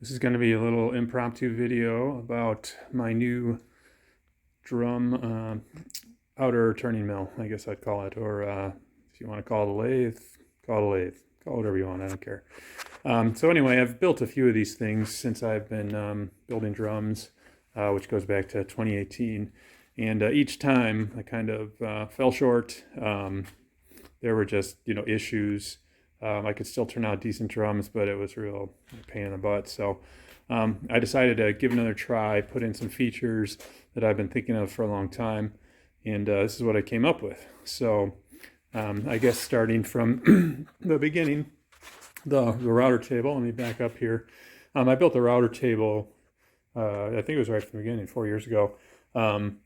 This is going to be a little impromptu video about my new drum outer turning mill, I guess I'd call it, or if you want to call it a lathe, call it a lathe. Call it whatever you want, I don't care. So anyway, I've built a few of these things since I've been building drums, which goes back to 2018. And each time I kind of fell short. There were just, issues. I could still turn out decent drums, but it was a real pain in the butt. So I decided to give another try, put in some features that I've been thinking of for a long time, and this is what I came up with. So I guess starting from the beginning, the router table, let me back up here. I built the router table, I think it was right from the beginning, 4 years ago, and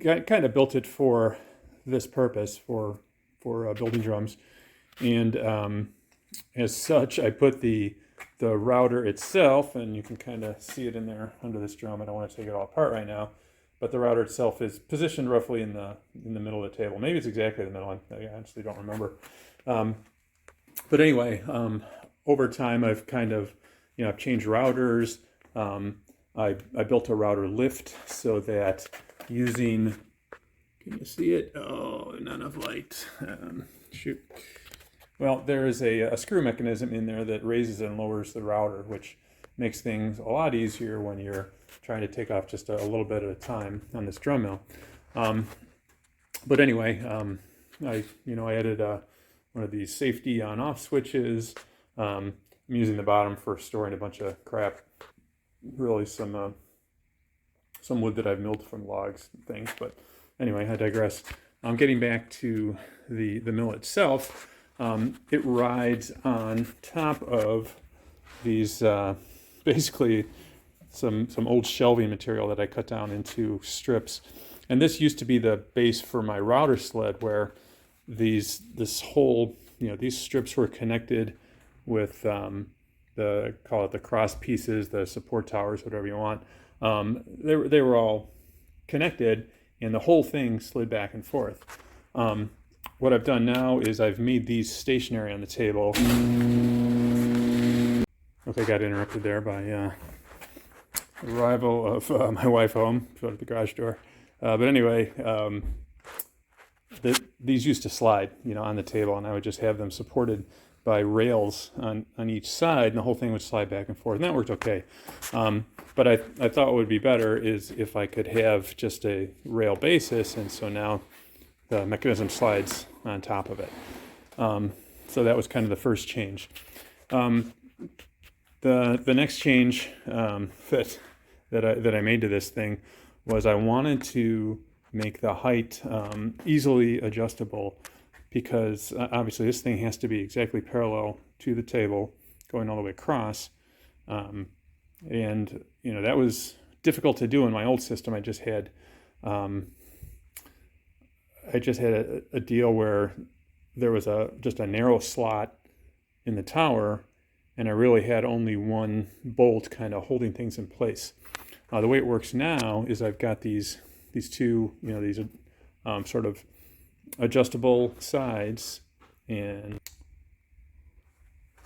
kind of built it for this purpose, for building drums. And as such, I put the router itself, and you can kind of see it in there under this drum. I don't want to take it all apart right now, but the router itself is positioned roughly in the middle of the table. Maybe it's exactly the middle. I honestly don't remember. But anyway, over time, I've kind of, I've changed routers. I built a router lift so that using, can you see it? Oh, not enough light. Shoot. Well, there is a screw mechanism in there that raises and lowers the router, which makes things a lot easier when you're trying to take off just a little bit at a time on this drum mill. But anyway, I added one of these safety on-off switches. I'm using the bottom for storing a bunch of crap, really some wood that I've milled from logs and things. But anyway, I digress. I'm getting back to the mill itself. It rides on top of these basically some old shelving material that I cut down into strips. And this used to be the base for my router sled, where these strips were connected with call it the cross pieces, the support towers, whatever you want. They were all connected, and the whole thing slid back and forth. What I've done now is I've made these stationary on the table. Okay, got interrupted there by arrival of my wife home, showed at the garage door. But anyway, these used to slide, on the table, and I would just have them supported by rails on each side, and the whole thing would slide back and forth, and that worked okay. But I thought what would be better is if I could have just a rail basis, and so now the mechanism slides on top of it. So that was kind of the first change. The next change that I made to this thing was I wanted to make the height easily adjustable, because obviously this thing has to be exactly parallel to the table going all the way across. And that was difficult to do in my old system. I just had a deal where there was just a narrow slot in the tower, and I really had only one bolt kind of holding things in place. The way it works now is I've got these two, these sort of adjustable sides, and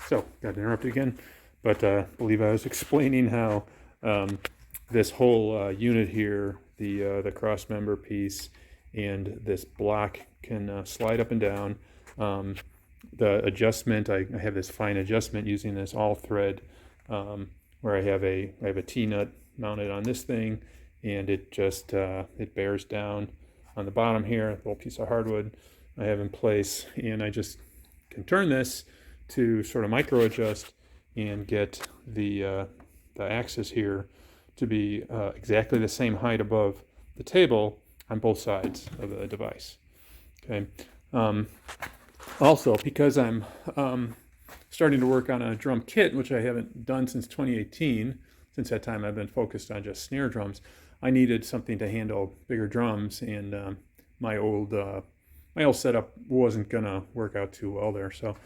so got interrupted again. But I believe I was explaining how this whole unit here, the cross member piece, and this block can slide up and down. The adjustment, I have this fine adjustment using this all thread, where I have a T-nut mounted on this thing, and it just it bears down on the bottom here, a little piece of hardwood I have in place, and I just can turn this to sort of micro adjust and get the axis here to be exactly the same height above the table on both sides of the device. Okay. Also, because I'm starting to work on a drum kit, which I haven't done since 2018, since that time I've been focused on just snare drums, I needed something to handle bigger drums, and my old setup wasn't gonna work out too well there. So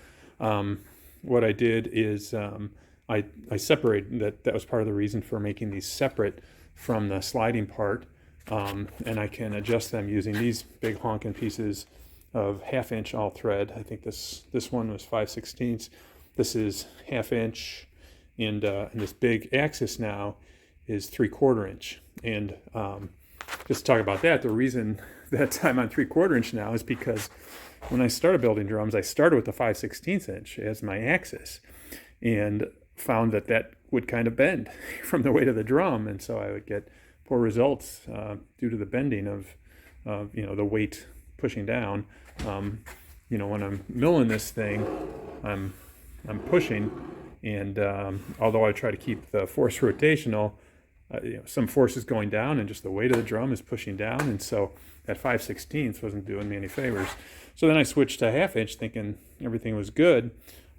what I did is I separated that was part of the reason for making these separate from the sliding part, and I can adjust them using these big honking pieces of 1/2 inch all thread. I think this one was 5/16. This is 1/2 inch, and this big axis now is 3/4 inch. And just to talk about that, the reason that I'm on 3/4 inch now is because when I started building drums, I started with the 5/16 inch as my axis, and found that that would kind of bend from the weight of the drum, and so I would get poor results due to the bending of the weight pushing down. When I'm milling this thing, I'm pushing, and although I try to keep the force rotational, some force is going down, and just the weight of the drum is pushing down, and so that 5/16 wasn't doing me any favors. So then I switched to 1/2 inch, thinking everything was good.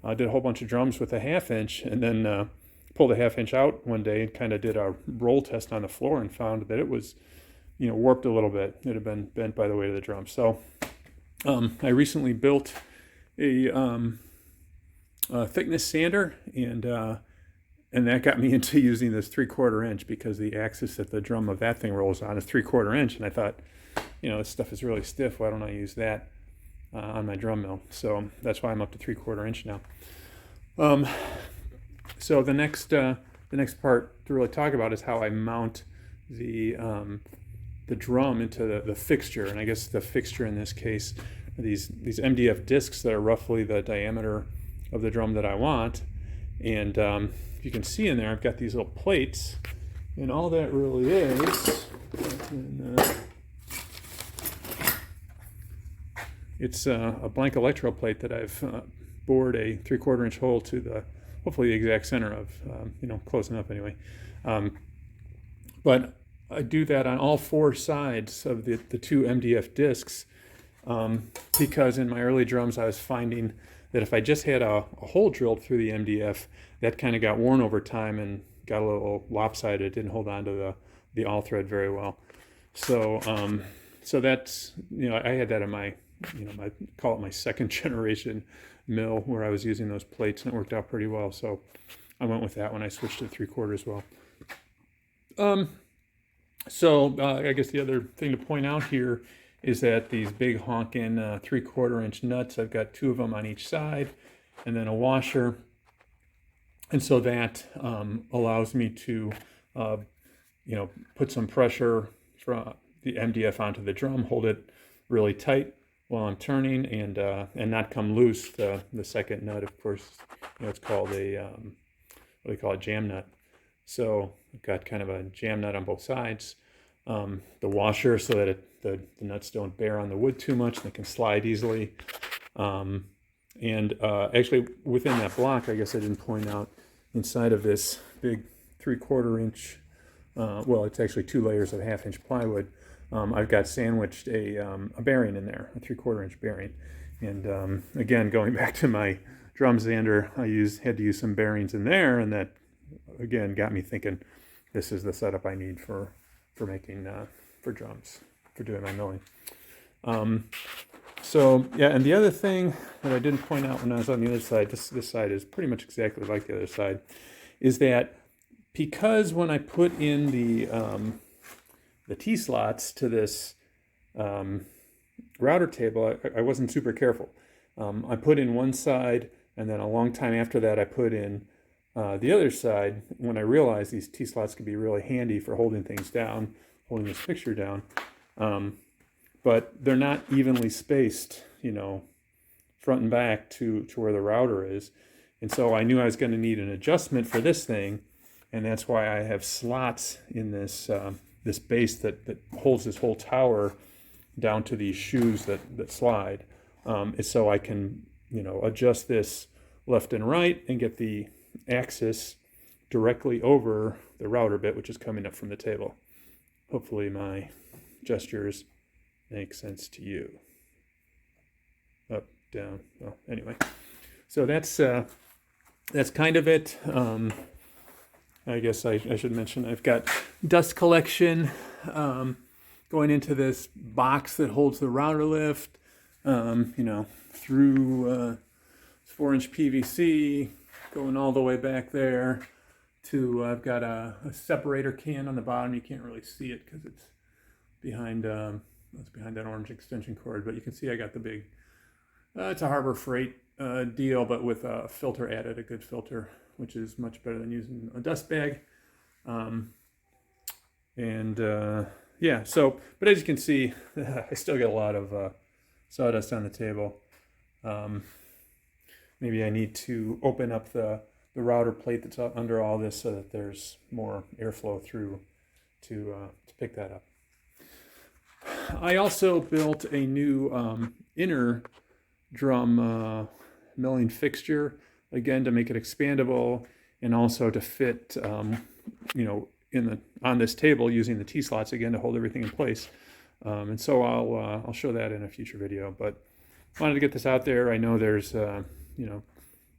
I did a whole bunch of drums with a 1/2 inch, and then pulled a 1/2 inch out one day and kind of did a roll test on the floor and found that it was, warped a little bit. It had been bent by the weight of the drum. So I recently built a thickness sander, and that got me into using this 3/4 inch, because the axis that the drum of that thing rolls on is 3/4 inch, and I thought, this stuff is really stiff. Why don't I use that on my drum mill? So that's why I'm up to 3/4 inch now. So the next part to really talk about is how I mount the drum into the fixture, and I guess the fixture in this case are these MDF discs that are roughly the diameter of the drum that I want. And you can see in there, I've got these little plates, and all that really is, it's a blank electrode plate that I've bored a 3/4 inch hole to hopefully the exact center of, close enough anyway. But I do that on all 4 sides of the 2 MDF discs, because in my early drums I was finding that if I just had a hole drilled through the MDF, that kind of got worn over time and got a little lopsided. It didn't hold on to the all thread very well. So that's, I had that in my, call it my 2nd generation mill, where I was using those plates, and it worked out pretty well. So I went with that when I switched to 3/4 as well. So I guess the other thing to point out here is that these big honking 3/4 inch nuts, I've got 2 of them on each side, and then a washer. And so that allows me to, put some pressure from the MDF onto the drum, hold it really tight while I'm turning, and not come loose. The second nut, of course, it's called what do they call it, jam nut. So I've got kind of a jam nut on both sides. The washer, so that the nuts don't bear on the wood too much, and they can slide easily. Actually, within that block, I guess I didn't point out, inside of this big 3/4 inch, it's actually 2 layers of 1/2 inch plywood. I've got sandwiched a bearing in there, a 3/4 inch bearing. And again, going back to my drum sander, I had to use some bearings in there, and that again got me thinking, this is the setup I need for making for drums, for doing my milling. And the other thing that I didn't point out when I was on the other side, this side is pretty much exactly like the other side, is that because when I put in the T-slots to this router table, I wasn't super careful. I put in one side, and then a long time after that I put in the other side, when I realized these T-slots could be really handy for holding things down, holding this picture down. But they're not evenly spaced, front and back to where the router is. And so I knew I was going to need an adjustment for this thing, and that's why I have slots in this this base that holds this whole tower down to these shoes that slide. So I can, adjust this left and right and get the axis directly over the router bit, which is coming up from the table. Hopefully my gestures make sense to you. Up, down. Well, anyway, so that's kind of it. I guess I should mention I've got dust collection going into this box that holds the router lift, through 4-inch PVC, going all the way back there to, I've got a separator can on the bottom. You can't really see it because it's behind that orange extension cord, but you can see I got the big, it's a Harbor Freight deal, but with a filter added, a good filter which is much better than using a dust bag. Yeah, so, but as you can see, I still get a lot of sawdust on the table. Maybe I need to open up the router plate that's up under all this so that there's more airflow through to pick that up. I also built a new inner drum milling fixture, again to make it expandable and also to fit, on this table using the T-slots again to hold everything in place. And so I'll show that in a future video. But wanted to get this out there. I know there's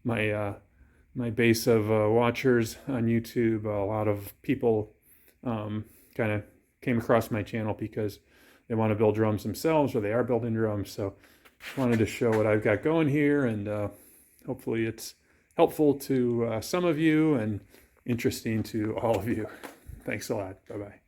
my base of watchers on YouTube. A lot of people kind of came across my channel because they want to build drums themselves or they are building drums. So wanted to show what I've got going here, and hopefully it's helpful to some of you and interesting to all of you. Thanks a lot. Bye-bye.